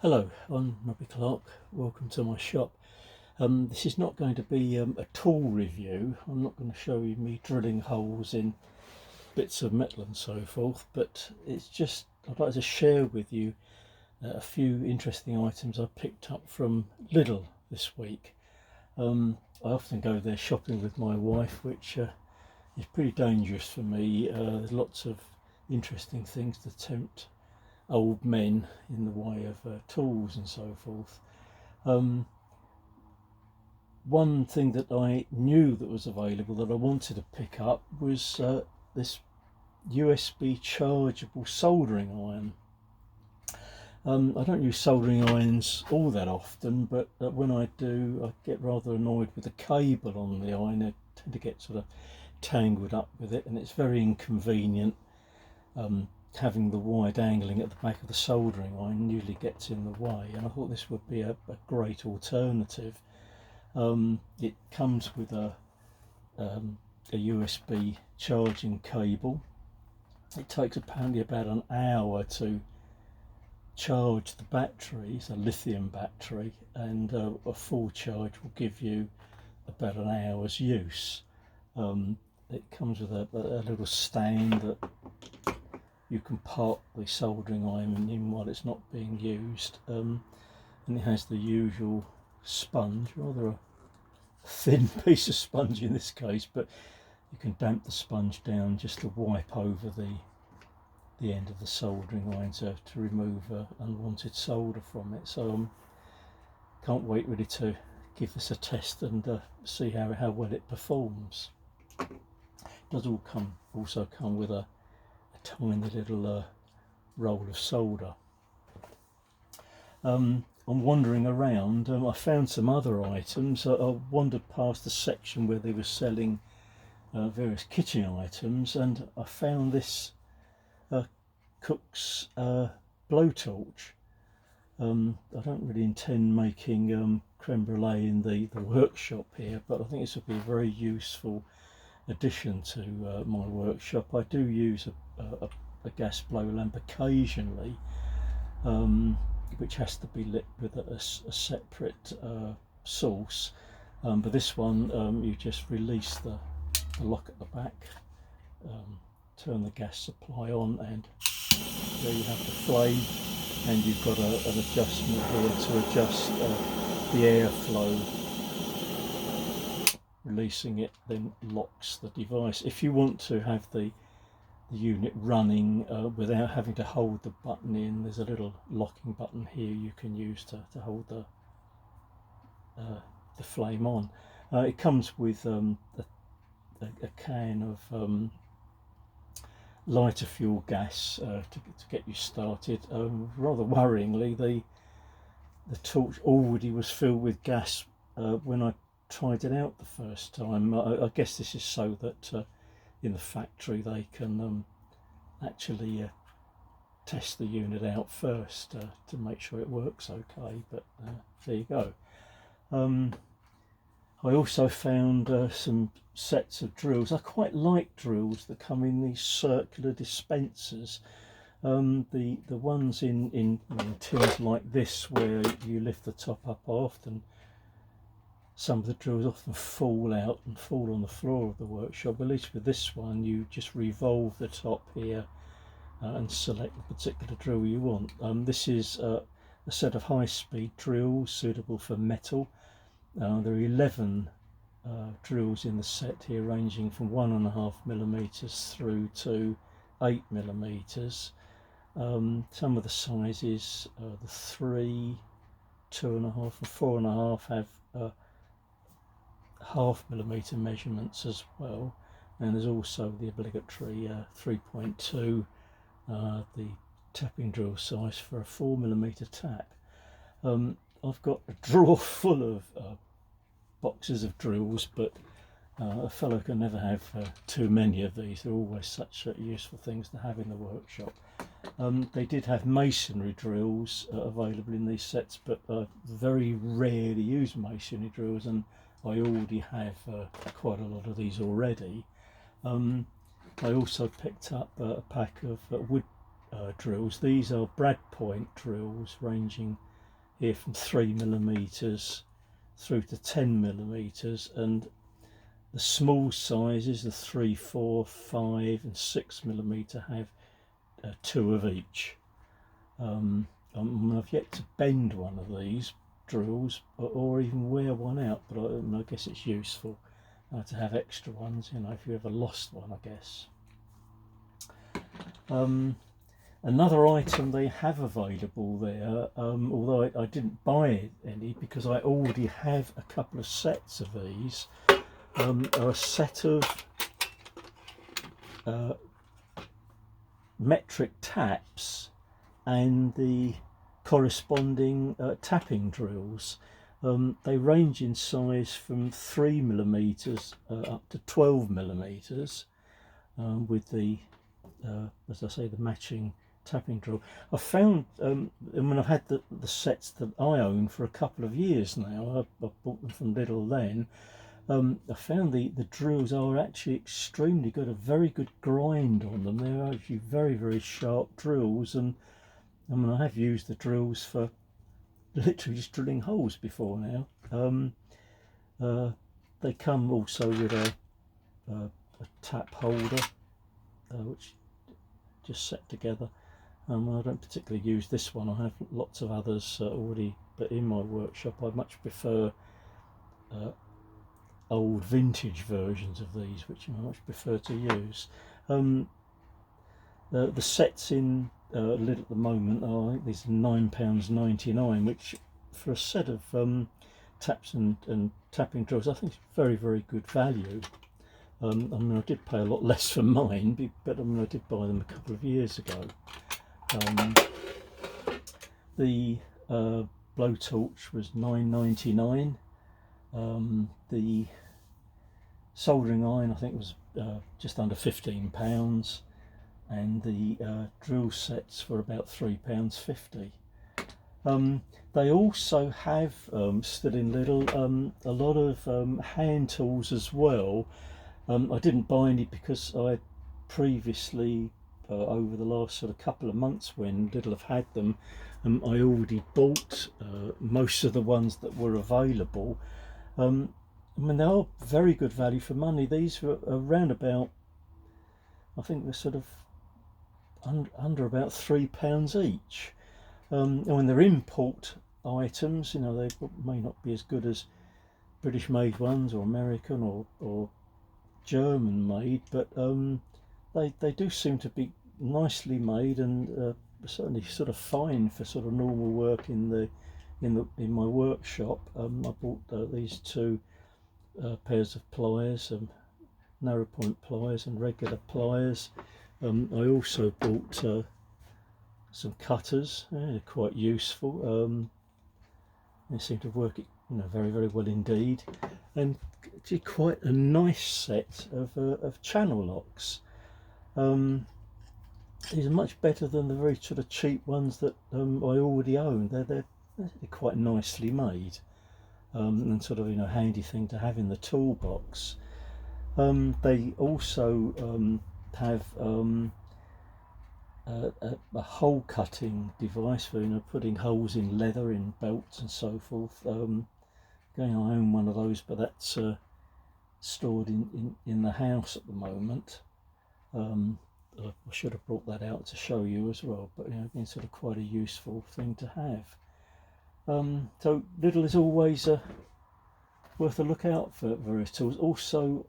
Hello, I'm Robbie Clark. Welcome to my shop. This is not going to be a tool review. I'm not going to show you me drilling holes in bits of metal and so forth, but it's just I'd like to share with you a few interesting items I picked up from Lidl this week. I often go there shopping with my wife, which is pretty dangerous for me. There's lots of interesting things to tempt old men in the way of tools and so forth. One thing that I knew that was available that I wanted to pick up was this USB chargeable soldering iron. I don't use soldering irons all that often, but when I do, I get rather annoyed with the cable on the iron. I tend to get sort of tangled up with it, and it's very inconvenient. Having the wire dangling at the back of the soldering iron usually gets in the way, and I thought this would be a great alternative. It comes with a USB charging cable. It takes apparently about an hour to charge the battery. It's a lithium battery, and a full charge will give you about an hour's use. It comes with a little stand that you can park the soldering iron in while it's not being used, and it has the usual sponge, rather a thin piece of sponge in this case, but you can damp the sponge down just to wipe over the end of the soldering iron to remove unwanted solder from it. So can't wait really to give this a test and see how well it performs. It does also come with a tiny little roll of solder. I'm wandering around. I found some other items. I wandered past the section where they were selling various kitchen items, and I found this cook's blowtorch. I don't really intend making creme brulee in the workshop here, but I think this would be a very useful addition to my workshop. I do use a gas blow lamp occasionally, which has to be lit with a separate source, but this one you just release the lock at the back, turn the gas supply on, and there you have the flame, and you've got an adjustment here to adjust the airflow. Releasing it then locks the device. If you want to have the unit running without having to hold the button in, there's a little locking button here you can use to hold the flame on. It comes with a can of lighter fuel gas to get you started. Rather worryingly, the torch already was filled with gas when I tried it out the first time. I guess this is so that in the factory they can actually test the unit out first to make sure it works okay, but there you go. I also found some sets of drills. I quite like drills that come in these circular dispensers. The ones in tins like this, where you lift the top up, often some of the drills often fall out and fall on the floor of the workshop. At least with this one, you just revolve the top here and select the particular drill you want. This is a set of high-speed drills suitable for metal. There are 11 drills in the set here, ranging from 1.5mm through to 8mm. Some of the sizes, the 3, 2.5 and 4.5 have 0.5mm measurements as well, and there's also the obligatory 3.2, the tapping drill size for a 4mm tap. I've got a drawer full of boxes of drills, but a fellow can never have too many of these. They're always such useful things to have in the workshop. They did have masonry drills available in these sets, but I very rarely use masonry drills, and I already have quite a lot of these already. I also picked up a pack of wood drills. These are brad point drills ranging here from 3mm through to 10mm, and the small sizes, the 3, 4, 5 and 6mm, have 2 of each. I've yet to bend one of these drills or even wear one out, but I guess it's useful to have extra ones, you know, if you ever lost one, I guess. Another item they have available there, although I didn't buy any because I already have a couple of sets of these, are a set of metric taps and the corresponding tapping drills. They range in size from 3mm up to 12mm, with the as I say, the matching tapping drill. I found, when I've had the sets that I own for a couple of years now, I bought them from Lidl then, I found the drills are actually extremely good, a very good grind on them. They're actually very, very sharp drills, and I mean, I have used the drills for literally just drilling holes before now. They come also with a tap holder, which just set together. I don't particularly use this one. I have lots of others already, but in my workshop I much prefer old vintage versions of these, which I much prefer to use. The sets in Lidl at the moment are, I think these are £9.99, which for a set of taps and tapping drills I think is very, very good value. I mean, I did pay a lot less for mine, but I mean, I did buy them a couple of years ago. The blowtorch was £9.99. The soldering iron I think was just under £15, and the drill sets were about £3.50. They also have, still in Lidl, a lot of hand tools as well. I didn't buy any because I previously, over the last sort of couple of months when Lidl have had them, I already bought most of the ones that were available. I mean, they are very good value for money. These were around about, I think they're sort of under about £3 each. And when they're import items, you know, they may not be as good as British made ones or American or German made, but they do seem to be nicely made, and certainly sort of fine for sort of normal work in my workshop. I bought these 2 pairs of pliers, narrow point pliers and regular pliers. I also bought some cutters. They're quite useful. They seem to work, you know, very, very well indeed, and actually quite a nice set of channel locks. These are much better than the very sort of cheap ones that I already own. They're quite nicely made, and sort of, you know, handy thing to have in the toolbox. They also have a hole cutting device for, you know, putting holes in leather, in belts and so forth. Again, I own one of those, but that's stored in the house at the moment. I should have brought that out to show you as well, but, you know, it's sort of quite a useful thing to have. So Lidl is always worth a look out for various tools. Also,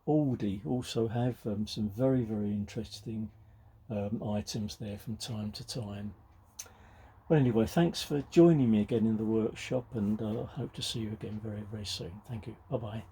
Aldi also have some very, very interesting items there from time to time. Well, anyway, thanks for joining me again in the workshop, and I hope to see you again very, very soon. Thank you. Bye bye.